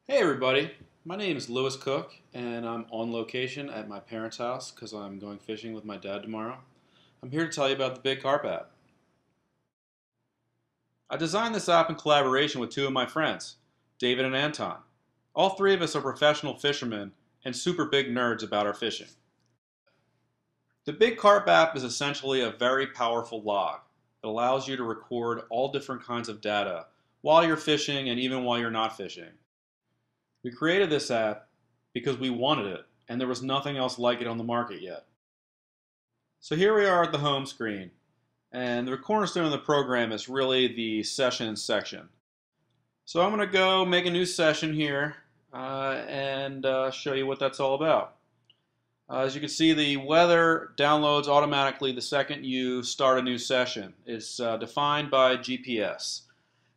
Hey everybody, my name is Lewis Cook and I'm on location at my parents' house because I'm going fishing with my dad tomorrow. I'm here to tell you about the Big Carp App. I designed this app in collaboration with two of my friends, David and Anton. All three of us are professional fishermen and super big nerds about our fishing. The Big Carp App is essentially a very powerful log. It allows you to record all different kinds of data while you're fishing and even while you're not fishing. We created this app because we wanted it, and there was nothing else like it on the market yet. So here we are at the home screen, and the cornerstone of the program is really the sessions section. So I'm going to go make a new session here and show you what that's all about. As you can see, the weather downloads automatically the second you start a new session. It's defined by GPS,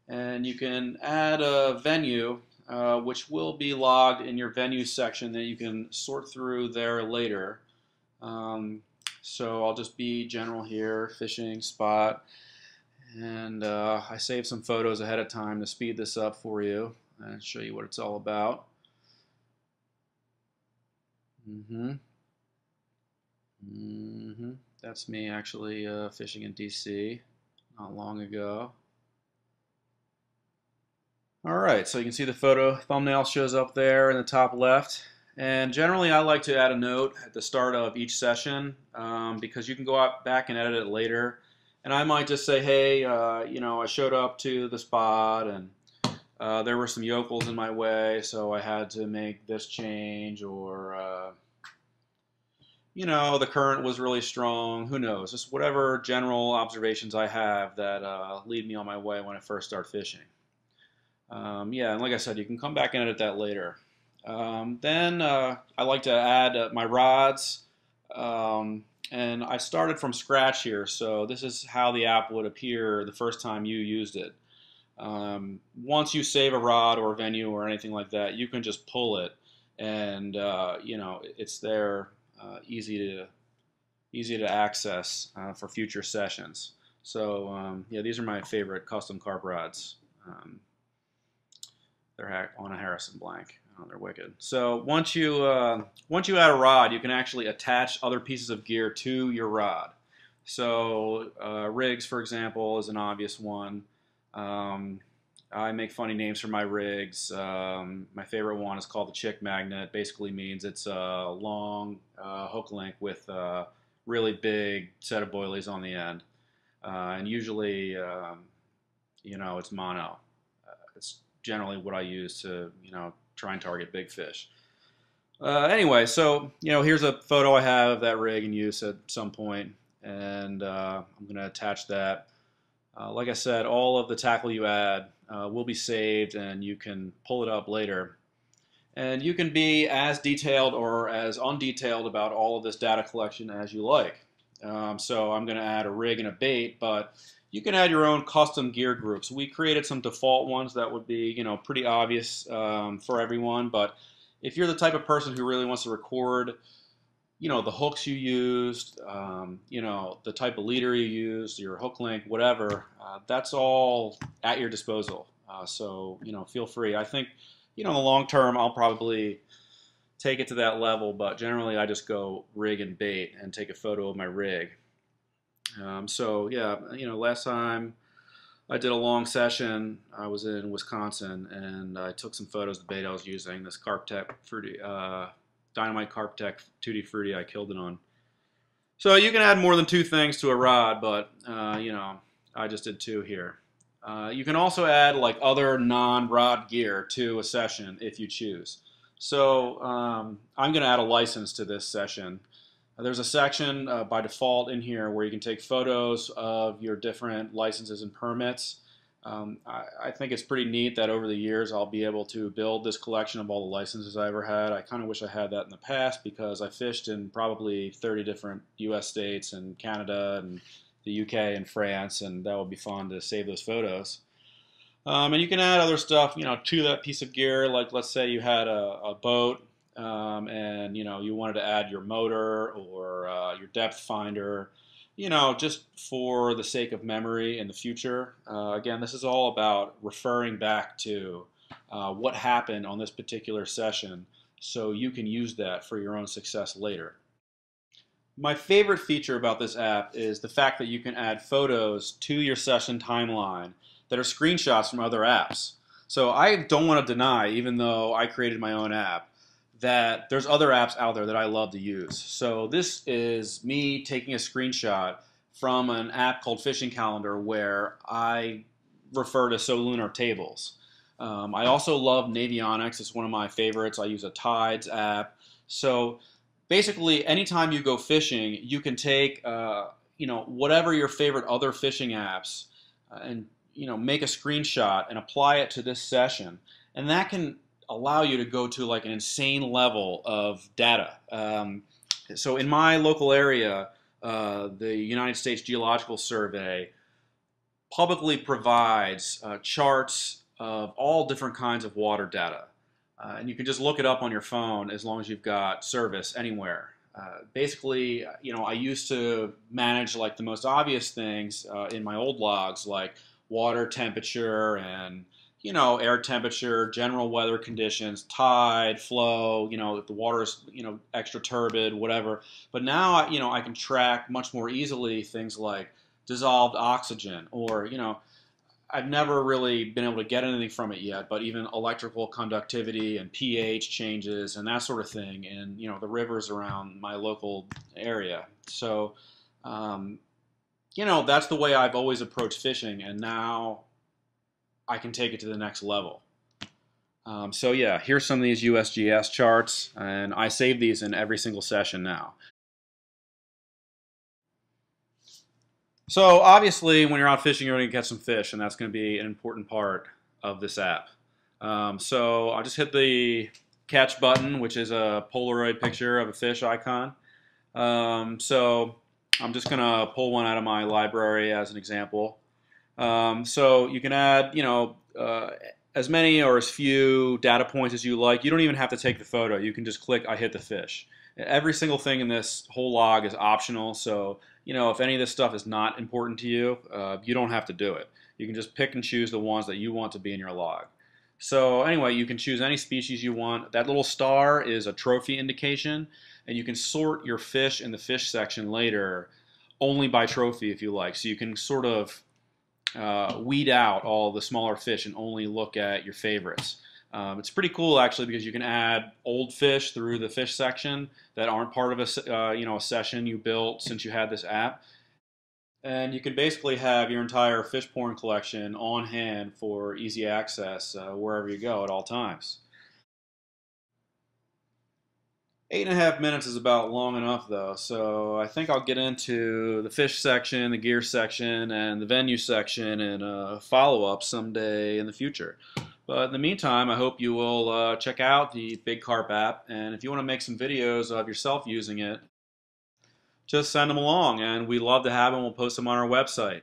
and you can add a venue which will be logged in your venue section that you can sort through there later. So I'll just be general here, fishing spot, and I saved some photos ahead of time to speed this up for you and show you what it's all about. That's me actually fishing in DC not long ago. Alright, so you can see the photo thumbnail shows up there in the top left. And generally I like to add a note at the start of each session because you can go out back and edit it later. And I might just say, hey, I showed up to the spot and there were some yokels in my way, so I had to make this change, or the current was really strong. Who knows? Just whatever general observations I have that lead me on my way when I first start fishing. Yeah, and like I said, you can come back and edit that later. Then I like to add my rods, and I started from scratch here, so this is how the app would appear the first time you used it. Once you save a rod or a venue or anything like that, you can just pull it, and it's there, easy to access for future sessions. So yeah, these are my favorite custom carp rods. They're on a Harrison blank. Oh, they're wicked. So once you add a rod, you can actually attach other pieces of gear to your rod. So rigs, for example, is an obvious one. I make funny names for my rigs. My favorite one is called the Chick Magnet. Basically means it's a long hook link with a really big set of boilies on the end, and usually, it's mono. It's generally what I use to, try and target big fish. Anyway, so, here's a photo I have of that rig in use at some point, and I'm going to attach that. Like I said, all of the tackle you add will be saved, and you can pull it up later. And you can be as detailed or as undetailed about all of this data collection as you like. So I'm going to add a rig and a bait, but you can add your own custom gear groups. We created some default ones that would be, pretty obvious for everyone. But if you're the type of person who really wants to record, the hooks you used, the type of leader you used, your hook length, whatever, that's all at your disposal. So, feel free. I think, in the long term, I'll probably take it to that level, but generally I just go rig and bait and take a photo of my rig. So yeah, last time I did a long session, I was in Wisconsin, and I took some photos of the bait I was using, this Carp Tech Fruity, Dynamite Carp Tech Tutti Frutti I killed it on. So you can add more than two things to a rod, but I just did two here. You can also add like other non-rod gear to a session if you choose. So I'm going to add a license to this session. There's a section by default in here where you can take photos of your different licenses and permits. I think it's pretty neat that over the years I'll be able to build this collection of all the licenses I ever had. I kind of wish I had that in the past because I fished in probably 30 different US states and Canada and the UK and France, and that would be fun to save those photos. And you can add other stuff, to that piece of gear. Like let's say you had a boat, and you wanted to add your motor or your depth finder, just for the sake of memory in the future. Again, this is all about referring back to what happened on this particular session, so you can use that for your own success later. My favorite feature about this app is the fact that you can add photos to your session timeline that are screenshots from other apps. So I don't want to deny, even though I created my own app, that there's other apps out there that I love to use. So this is me taking a screenshot from an app called Fishing Calendar where I refer to Solunar tables. I also love Navionics. It's one of my favorites. I use a Tides app. So basically, anytime you go fishing, you can take whatever your favorite other fishing apps and make a screenshot and apply it to this session, and that can allow you to go to like an insane level of data. So in my local area, the United States Geological Survey publicly provides charts of all different kinds of water data. And you can just look it up on your phone as long as you've got service anywhere. Basically, I used to manage like the most obvious things in my old logs, like water temperature and air temperature, general weather conditions, tide, flow, if the water's extra turbid, whatever. But now I can track much more easily things like dissolved oxygen, or I've never really been able to get anything from it yet, but even electrical conductivity and pH changes and that sort of thing in the rivers around my local area. So that's the way I've always approached fishing, and now I can take it to the next level. So yeah, here's some of these USGS charts, and I save these in every single session now. So obviously, when you're out fishing, you're going to catch some fish, and that's going to be an important part of this app. So I'll just hit the catch button, which is a Polaroid picture of a fish icon. So I'm just going to pull one out of my library as an example. So you can add, as many or as few data points as you like. You don't even have to take the photo. You can just click, I hit the fish. Every single thing in this whole log is optional, so if any of this stuff is not important to you, you don't have to do it. You can just pick and choose the ones that you want to be in your log. So anyway, you can choose any species you want. That little star is a trophy indication, and you can sort your fish in the fish section later only by trophy if you like. So you can sort of weed out all the smaller fish and only look at your favorites. It's pretty cool actually, because you can add old fish through the fish section that aren't part of a session you built since you had this app, and you can basically have your entire fish porn collection on hand for easy access wherever you go at all times. 8.5 minutes is about long enough though, so I think I'll get into the fish section, the gear section, and the venue section in a follow-up someday in the future. But in the meantime, I hope you will check out the Big Carp app, and if you want to make some videos of yourself using it, just send them along, and we love to have them. We'll post them on our website.